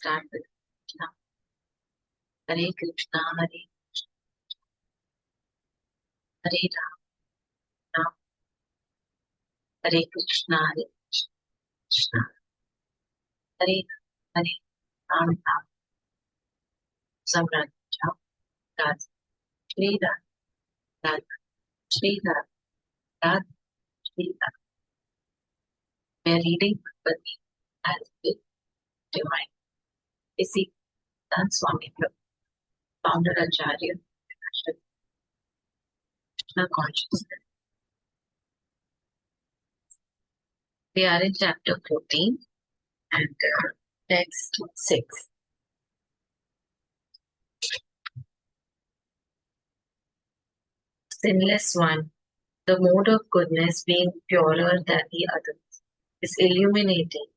start with Krishna. Hare Krishna, Hare Rama, Hare Krishna, Hare Krishna, Hare Hare Ram Ram, Samrat Jam, Rad, Shri Rad, Rad, Shri Rad, Rad, Shri Rad. We are reading Bhagavad Geeta as with divine. Isi Dan Swami, founder Acharya, Krishna consciousness. We are in chapter 14 and text 6. Sinless one, the mode of goodness being purer than the others, is illuminating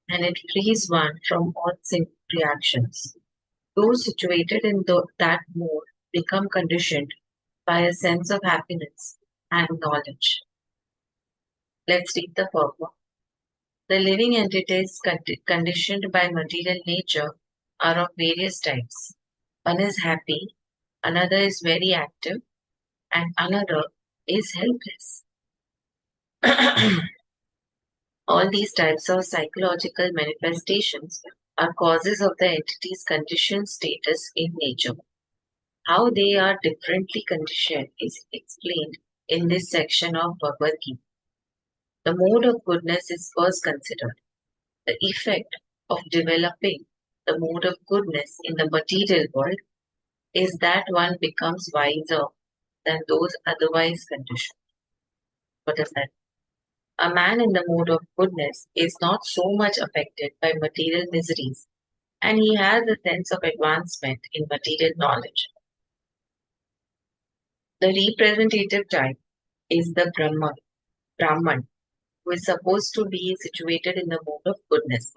and it frees one from all sinful reactions. Those situated in that mode become conditioned by a sense of happiness and knowledge. Let's read the purport. The living entities conditioned by material nature are of various types. One is happy, another is very active, and another is helpless. All these types of psychological manifestations are causes of the entity's conditioned status in nature. How they are differently conditioned is explained in this section of Bhagavad Geeta. The mode of goodness is first considered. The effect of developing the mode of goodness in the material world is that one becomes wiser than those otherwise conditioned. What does that mean? A man in the mode of goodness is not so much affected by material miseries, and he has a sense of advancement in material knowledge. The representative type is the Brahman, who is supposed to be situated in the mode of goodness.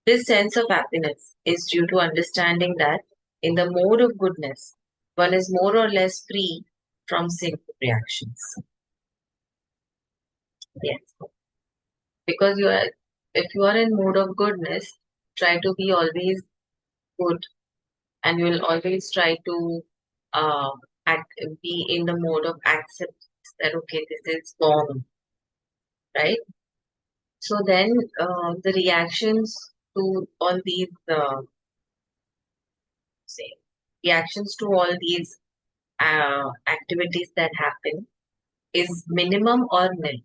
This sense of happiness is due to understanding that in the mode of goodness, one is more or less free from sinful reactions. Yes. Because if you are in mode of goodness, try to be always good, and you will always try to uh, be in the mode of acceptance that okay, this is wrong, right? So then the reactions to all these say reactions to all these activities that happen is minimum or nil.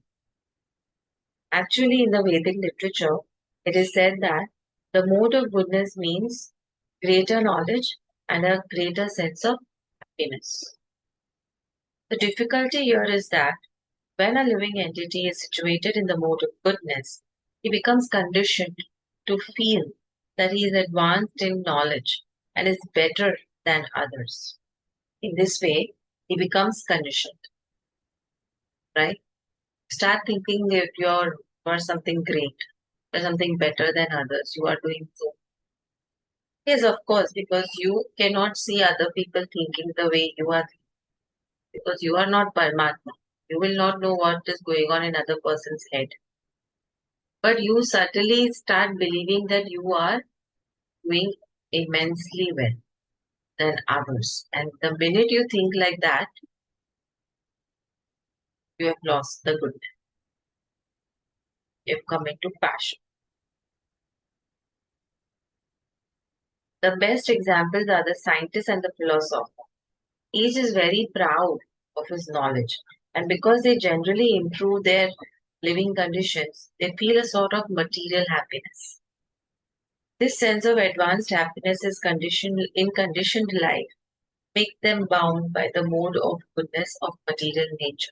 Actually, in the Vedic literature, it is said that the mode of goodness means greater knowledge and a greater sense of happiness. The difficulty here is that when a living entity is situated in the mode of goodness, he becomes conditioned to feel that he is advanced in knowledge and is better than others. In this way, he becomes conditioned, right? Start thinking that you are something great, or something better than others. You are doing so. Yes, of course, because you cannot see other people thinking the way you are thinking, because you are not Paramatma. You will not know what is going on in other person's head. But you subtly start believing that you are doing immensely well than others. And the minute you think like that, you have lost the goodness. You have come into passion. The best examples are the scientist and the philosopher. Each is very proud of his knowledge, and because they generally improve their living conditions, they feel a sort of material happiness. This sense of advanced happiness is in conditioned life, make them bound by the mode of goodness of material nature.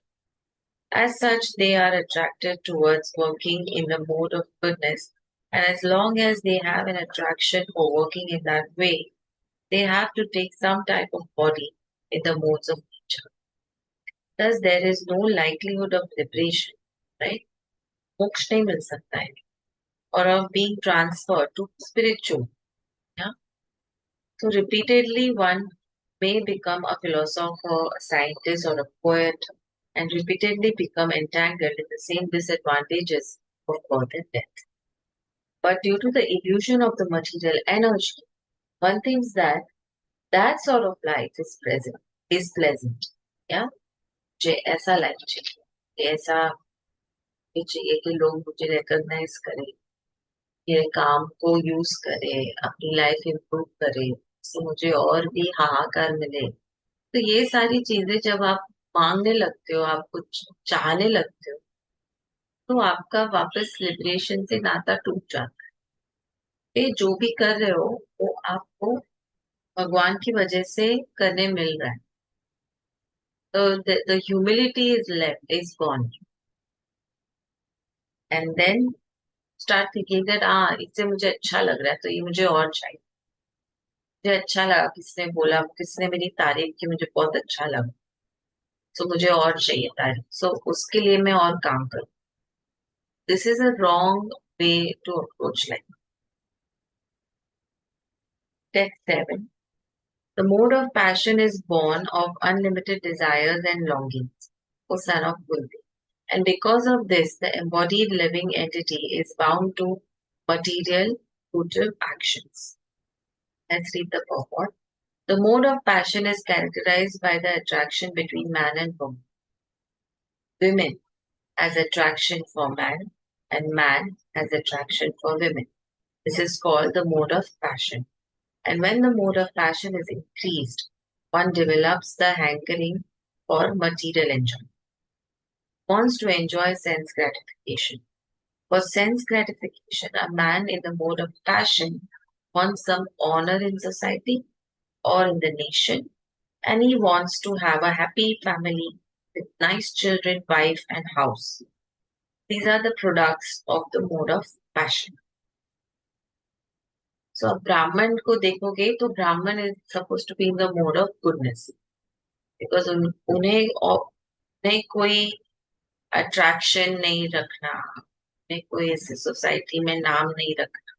As such, they are attracted towards working in the mode of goodness, and as long as they have an attraction for working in that way, they have to take some type of body in the modes of nature. Thus, there is no likelihood of liberation, right? Moksha nahi mil sakta hai, or of being transferred to spiritual. Yeah? So, repeatedly, one may become a philosopher, a scientist, or a poet, and repeatedly become entangled in the same disadvantages of birth and death. But due to the illusion of the material energy, one thinks that that sort of life is pleasant. Yeah, मुझे ऐसा life चाहिए, ऐसा भी चाहिए कि लोग मुझे recognise करें, ये काम को यूज करे, अपनी लाइफ इंप्रूव करे, इससे मुझे और भी हाहाकार मिले। तो ये सारी चीजें जब आप मांगने लगते हो, आप कुछ चाहने लगते हो, तो आपका वापस लिबरेशन से नाता टूट जाता है। ये जो भी कर रहे हो वो आपको भगवान की वजह से करने मिल रहा है। तो the humility is left, is gone, and then start thinking that इससे मुझे अच्छा लग रहा है तो ये मुझे और चाहिए। मुझे अच्छा लगा, किसने बोला, किसने मेरी तारीफ की, मुझे बहुत अच्छा लगा, तो मुझे और चाहिए तारीफ, सो उसके लिए मैं और काम करूँ। This is a wrong way to approach life. Text 7. The mode of passion is born of unlimited desires and longings, O son of Kunti. And because of this, the embodied living entity is bound to material, fruitive actions. Let's read the purport. The mode of passion is characterized by the attraction between man and woman. Women as attraction for man, and man as attraction for women. This is called the mode of passion. And when the mode of passion is increased, one develops the hankering for material enjoyment. Wants to enjoy sense gratification. For sense gratification, a man in the mode of passion wants some honor in society or in the nation, and he wants to have a happy family with nice children, wife, and house. These are the products of the mode of passion. So, Brahman को देखोगे तो Brahman is supposed to be in the mode of goodness, because उन्हें कोई attraction नहीं रखना, उन्हें कोई ऐसे सोसाइटी में नाम नहीं रखना।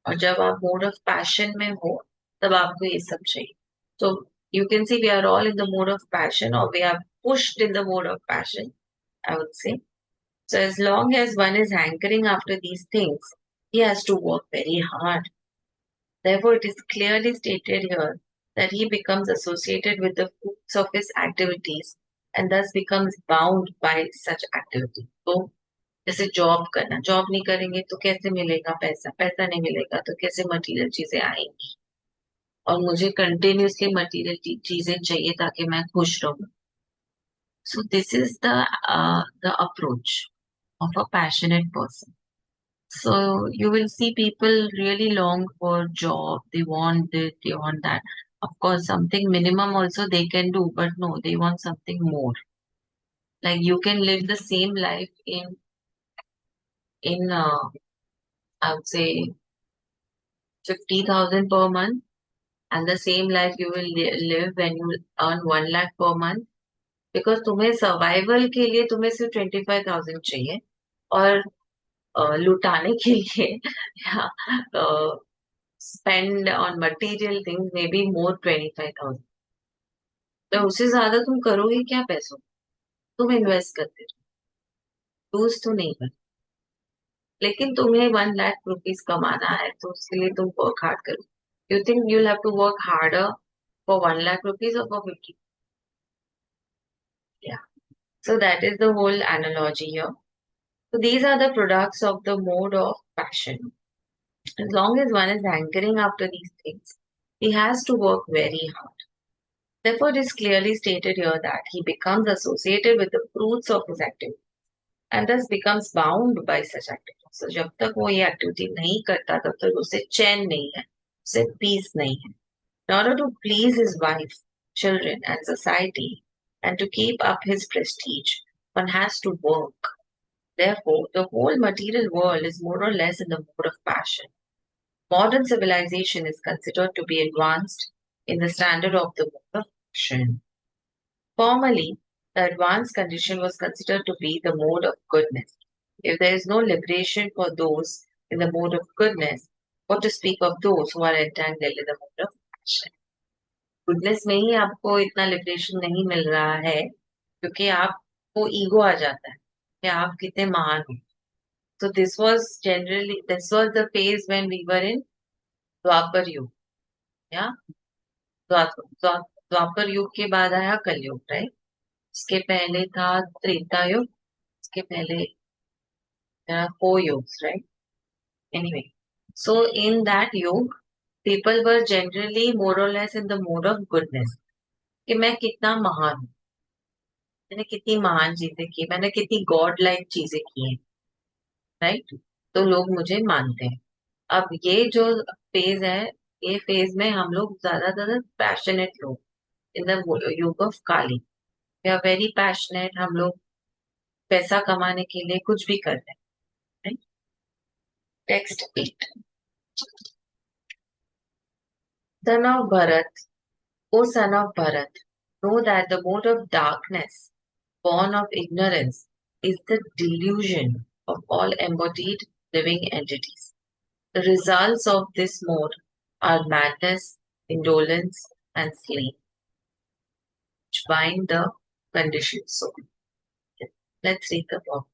और जब आप मोड ऑफ पैशन में हो तब आपको ये सब चाहिए। So you can see we are all in the mode of passion, or we are pushed in the mode of passion, I would say. So as long as one is hankering after these things, he has to work very hard. Therefore, it is clearly stated here that he becomes associated with the fruits of his activities and thus becomes bound by such activity. तो जैसे job करना, job नहीं करेंगे तो कैसे मिलेगा पैसा, पैसा नहीं मिलेगा तो कैसे मटेरियल चीजें आएंगी, और मुझे कंटिन्यूसली मटेरियल चीजें चाहिए ताकि मैं खुश रहूं। So this is the approach of a passionate person. So you will see people really long for job. They want this, they want that. Of course, something minimum also they can do, but no, they want something more. Like you can live the same life in I would say 50,000 per month, and the same life you will live when you earn 1 lakh per month. Because तुम्हें survival के लिए तुम्हें सिर्फ 25,000 चाहिए, और लुटाने के लिए या spend on material things maybe more 25,000। तो उससे ज्यादा तुम करोगे क्या पैसों? तुम इन्वेस्ट करते हो, यूज तो नहीं कर। लेकिन तुम्हें 1 लाख रुपीज कमाना है तो उसके लिए तुम वर्क हार्ड करो। You think you have to work harder for 1 lakh rupees or for 50? Yeah. So that is the whole analogy here. So these are the products of the mode of passion. As long as one is hankering after these things, he has to work very hard. Therefore, it is clearly stated here that he becomes associated with the fruits of his activity and thus becomes bound by such activity. So जब तक वो ये activity नहीं करता तब तक उसे चैन नहीं है, उसे peace नहीं है. In order to please his wife, children, and society, and to keep up his prestige, one has to work. Therefore, the whole material world is more or less in the mode of passion. Modern civilization is considered to be advanced in the standard of the mode of passion. Formerly, the advanced condition was considered to be the mode of goodness. If there is no liberation for those in the mode of goodness, what to speak of those who are entangled in the mode of passion? Goodness में ही आपको इतना liberation नहीं मिल रहा है, क्योंकि आपको ego आ जाता है कि आप कितने महान हो। So this was the phase when we were in Dwapar Yug. Yeah, द्वापर युग के बाद आया कलयुग, राइट? उसके पहले था त्रेता युग, उसके पहले there are four yugs, right? Anyway, so in that yug, people were generally more or less in the mode of goodness. कि मैं कितना महान हूँ, मैंने कितनी महान चीजें की, मैंने कितनी गॉड लाइक चीजें की हैं, राइट? तो लोग मुझे मानते हैं. अब ये जो फेज है, ये फेज में हम लोग ज्यादा पैशनेट लोग इन द युग of Kali, we are very passionate. हम लोग पैसा कमाने के लिए कुछ भी कर रहे हैं, right? Text 8. Son of Bharat, O son of Bharat, know that the mode of darkness, born of ignorance, is the delusion of all embodied living entities. The results of this mode are madness, indolence, and sleep, which bind the conditioned soul. Let's read the book.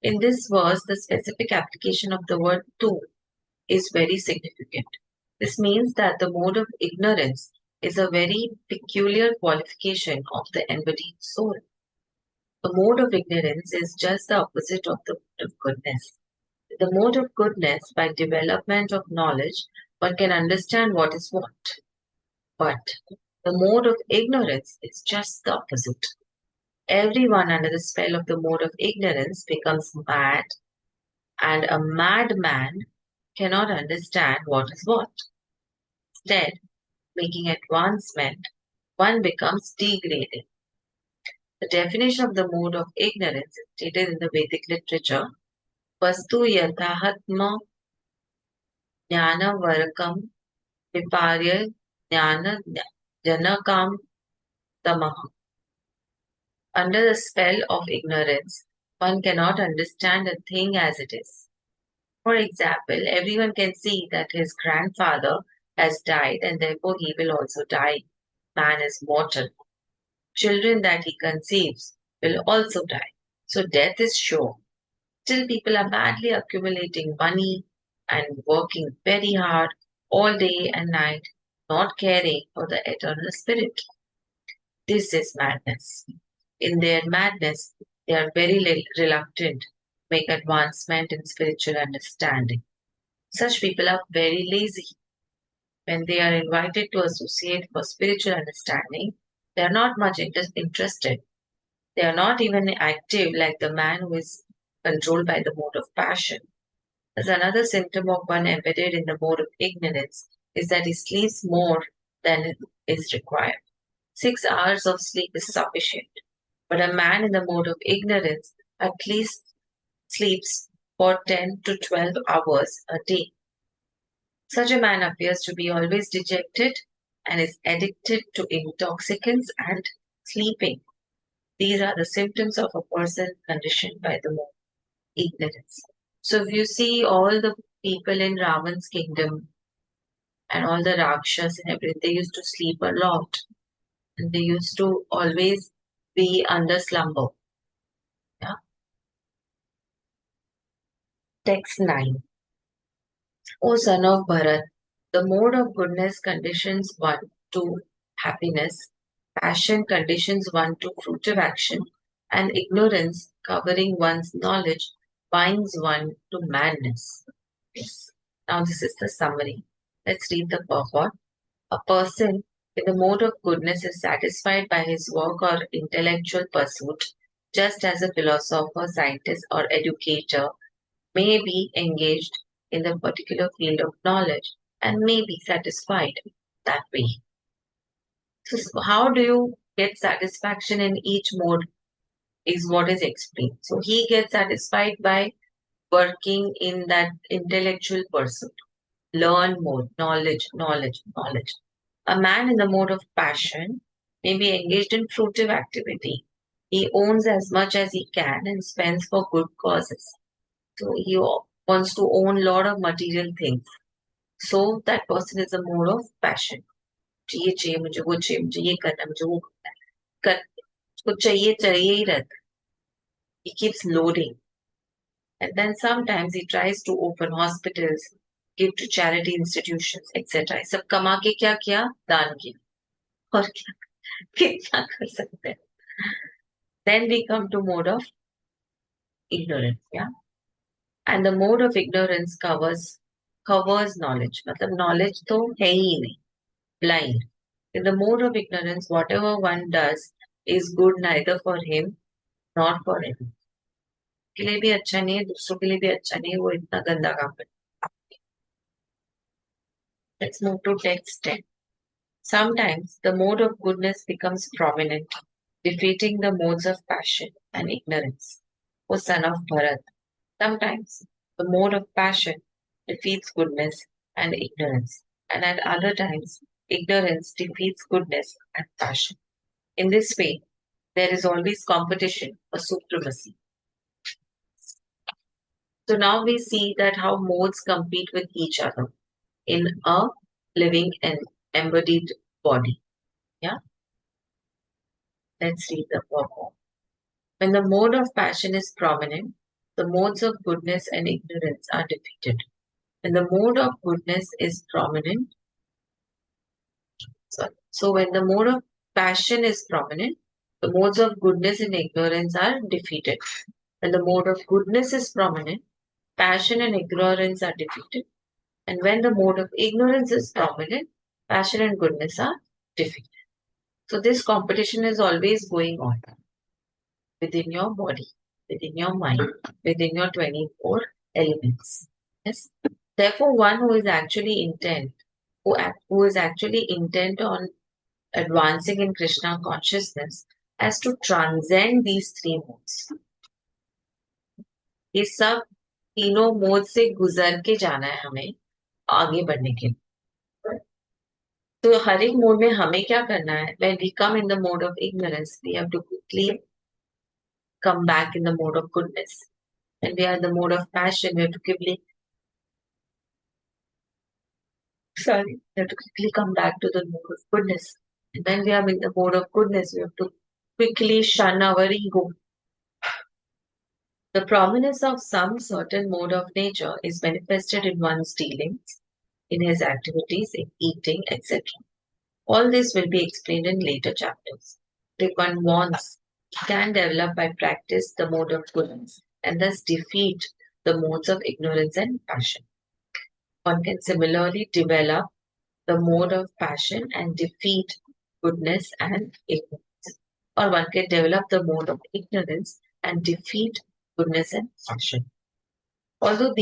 In this verse, the specific application of the word to is very significant. This means that the mode of ignorance is a very peculiar qualification of the embodied soul. The mode of ignorance is just the opposite of the mode of goodness. The mode of goodness, by development of knowledge, one can understand what is what. But the mode of ignorance is just the opposite. Everyone under the spell of the mode of ignorance becomes mad, and a madman cannot understand what is what. Instead, making advancement, one becomes degraded. The definition of the mode of ignorance is stated in the Vedic literature. Vastu yathahatma jnana varakam viparya jnana janakam tamaha. Under the spell of ignorance, one cannot understand a thing as it is. For example, everyone can see that his grandfather has died and therefore he will also die. Man is mortal. Children that he conceives will also die. So death is sure. Still, people are madly accumulating money and working very hard all day and night, not caring for the eternal spirit. This is madness. In their madness, they are very reluctant to make advancement in spiritual understanding. Such people are very lazy. When they are invited to associate for spiritual understanding, they are not much interested. They are not even active like the man who is controlled by the mode of passion. As another symptom of one embedded in the mode of ignorance is that he sleeps more than is required. 6 hours of sleep is sufficient, but a man in the mode of ignorance at least sleeps for 10 to 12 hours a day. Such a man appears to be always dejected and is addicted to intoxicants and sleeping. These are the symptoms of a person conditioned by the mode of ignorance. So if you see all the people in Ravan's kingdom and all the Rakshas and everything, they used to sleep a lot. And they used to always be under slumber. Yeah. Text 9. O son of Bharat, the mode of goodness conditions one to happiness, passion conditions one to fruitive action, and ignorance covering one's knowledge binds one to madness. Yes. Now this is the summary. Let's read the purport. A person in the mode of goodness is satisfied by his work or intellectual pursuit, just as a philosopher, scientist, or educator may be engaged in the particular field of knowledge and may be satisfied that way. So, how do you get satisfaction in each mode is what is explained. So, he gets satisfied by working in that intellectual pursuit. Learn more, knowledge, knowledge, knowledge. A man in the mode of passion may be engaged in fruitive activity. He owns as much as he can and spends for good causes. So he wants to own a lot of material things. So that person is a mode of passion. चाहिए चाहिए मुझे वो चाहिए मुझे ये करना मुझे वो करना है कर उसको चाहिए चाहिए ही रहता है. He keeps loading. And then sometimes he tries to open hospitals, give to charity institutions, etc. ये सब कमा के क्या किया? दान किया. और क्या कितना कर सकते हैं? Then we come to mode of ignorance. Yeah. And the mode of ignorance covers knowledge. मतलब knowledge तो है ही नहीं. Blind. In the mode of ignorance, whatever one does is good neither for him nor for him. के लिए भी अच्छा नहीं है, दूसरों के लिए भी अच्छा नहीं है, वो इतना गंदा काम करता है. Let's move to text 10. Sometimes the mode of goodness becomes prominent, defeating the modes of passion and ignorance. O son of Bharat, sometimes the mode of passion defeats goodness and ignorance, and at other times ignorance defeats goodness and passion. In this way, there is always competition for supremacy. So now we see that how modes compete with each other in a living and embodied body. Yeah, let's read the purport. When the mode of passion is prominent, the modes of goodness and ignorance are defeated. When the mode of goodness is prominent, so when the mode of passion is prominent, the modes of goodness and ignorance are defeated. When the mode of goodness is prominent, passion and ignorance are defeated. And when the mode of ignorance is prominent, passion and goodness are defeated. So this competition is always going on within your body, within your mind, within your 24 elements. Yes. Therefore, one who is actually who is actually intent on advancing in Krishna consciousness has to transcend these three modes. ये सब तीनों mode से गुजर के जाना है हमें आगे बढ़ने के लिए. तो हर एक मोड में हमें क्या करना है? When we come in the mode of ignorance, we have to quickly come back in the mode of goodness. When we are in the mode of passion, we have to quickly come back to the mode of goodness. And when we are in the mode of goodness, we have to quickly shun our ego. The prominence of some certain mode of nature is manifested in one's dealings, in his activities, in eating, etc. All this will be explained in later chapters. If one wants, he can develop by practice the mode of goodness and thus defeat the modes of ignorance and passion. One can similarly develop the mode of passion and defeat goodness and ignorance. Or one can develop the mode of ignorance and defeat goodness and passion. Although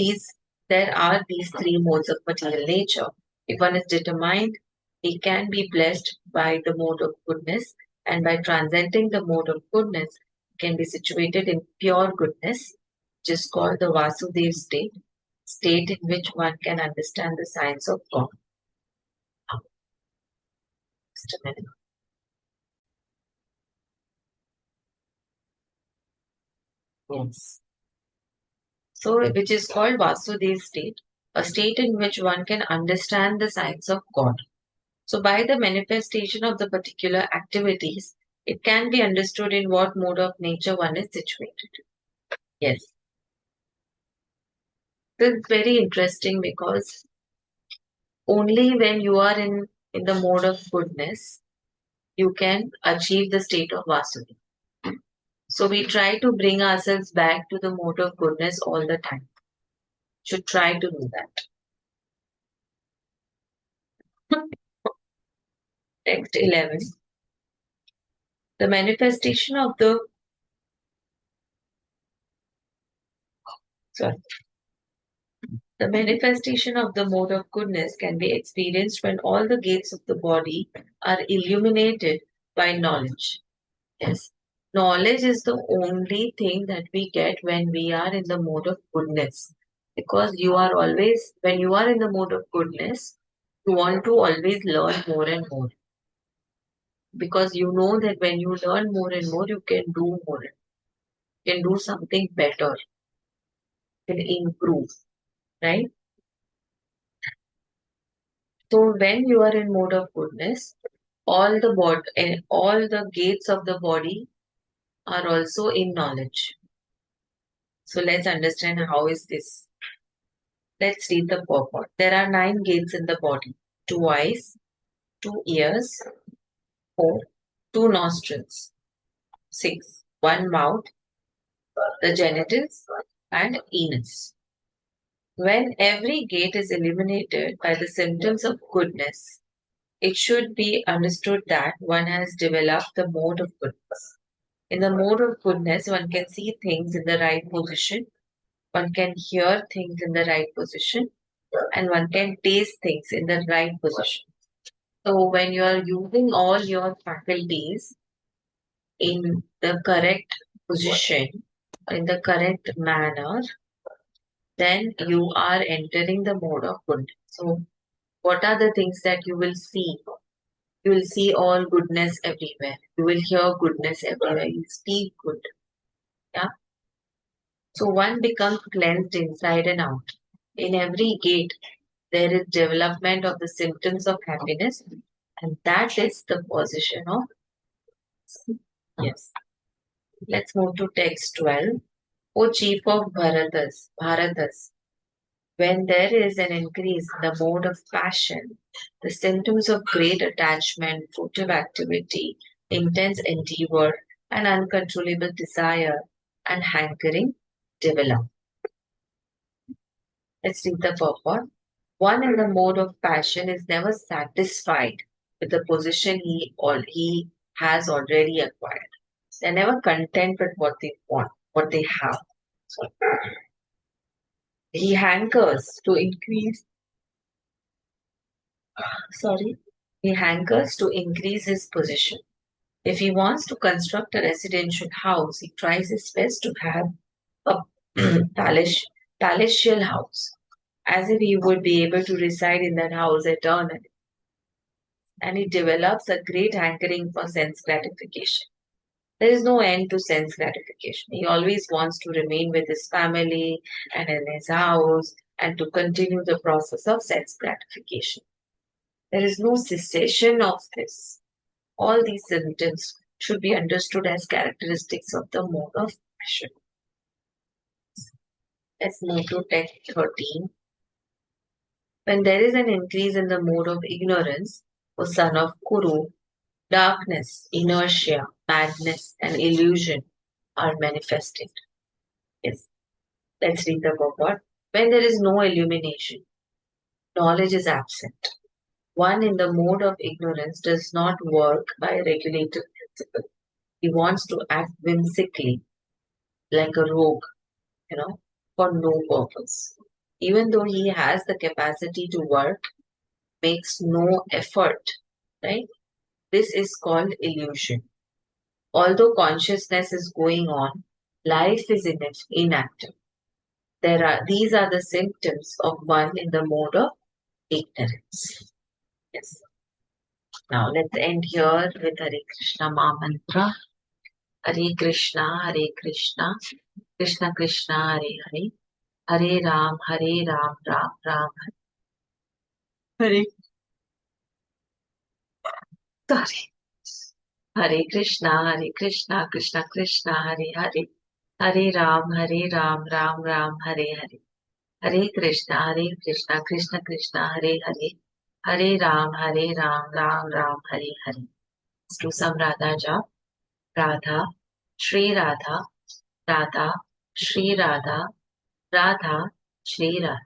there are these three modes of material nature, if one is determined, he can be blessed by the mode of goodness, and by transcending the mode of goodness, he can be situated in pure goodness, which is called the Vasudev state in which one can understand the science of God. Just a minute. Yes. So, which is called Vasudev state, a state in which one can understand the science of God. So, by the manifestation of the particular activities, it can be understood in what mode of nature one is situated. Yes. This is very interesting because only when you are in the mode of goodness, you can achieve the state of Vasudeva. So we try to bring ourselves back to the mode of goodness all the time. Should try to do that. Text 11. The manifestation of the mode of goodness can be experienced when all the gates of the body are illuminated by knowledge. Yes. Knowledge is the only thing that we get when we are in the mode of goodness. Because when you are in the mode of goodness, you want to always learn more and more. Because you know that when you learn more and more, you can do more. You can do something better. You can improve. Right? So when you are in mode of goodness, all the gates of the body are also in knowledge. So let's understand how is this. Let's read the purport. There are 9 gates in the body: 2 eyes, 2 ears, 4, 2 nostrils, 6, 1 mouth, the genitals, and anus. When every gate is illuminated by the symptoms of goodness, it should be understood that one has developed the mode of goodness. In the mode of goodness, one can see things in the right position, one can hear things in the right position, and one can taste things in the right position. So, when you are using all your faculties in the correct position, in the correct manner, then you are entering the mode of goodness. So, what are the things that you will see? You will see all goodness everywhere. You will hear goodness everywhere. You speak good. Yeah. So one becomes cleansed inside and out. In every gate, there is development of the symptoms of happiness, and that is the position of yes. Let's move to text 12. O chief of Bharatas, when there is an increase in the mode of passion, the symptoms of great attachment, furtive activity, intense endeavor, and uncontrollable desire and hankering develop. Let's read the purport. One in the mode of passion is never satisfied with the position he has already acquired. They're never content with what they want, what they have. So he hankers to increase sorry, he hankers to increase his position. If he wants to construct a residential house, he tries his best to have a palatial house, as if he would be able to reside in that house eternally. And he develops a great hankering for sense gratification. There is no end to sense gratification. He always wants to remain with his family and in his house and to continue the process of sense gratification. There is no cessation of this. All these symptoms should be understood as characteristics of the mode of passion. Let's move to text 13. When there is an increase in the mode of ignorance, O son of Kuru, darkness, inertia, madness, and illusion are manifested. Yes, let's read the purport. When there is no illumination, knowledge is absent. One in the mode of ignorance does not work by a regulated principle. He wants to act whimsically, like a rogue, for no purpose. Even though he has the capacity to work, makes no effort, right? This is called illusion. Although consciousness is going on, life is inactive. These are the symptoms of one in the mode of ignorance. Yes. Now let's end here with Hare Krishna Ma mantra. Hare Krishna, Hare Krishna, Krishna Krishna, Hare Hare, Hare Ram, Ram Ram, Hare. Sorry. Hare Krishna, Krishna Krishna, Hare Hare, Hare Ram, Ram Ram, Hare Hare. Hare Krishna, Krishna Krishna, Hare Hare, Hare Ram, Ram Ram, Hare Hare. Let's do some Radha jap. Radha, Shri Radha, Radha, Shri Radha, Radha, Shri Radha.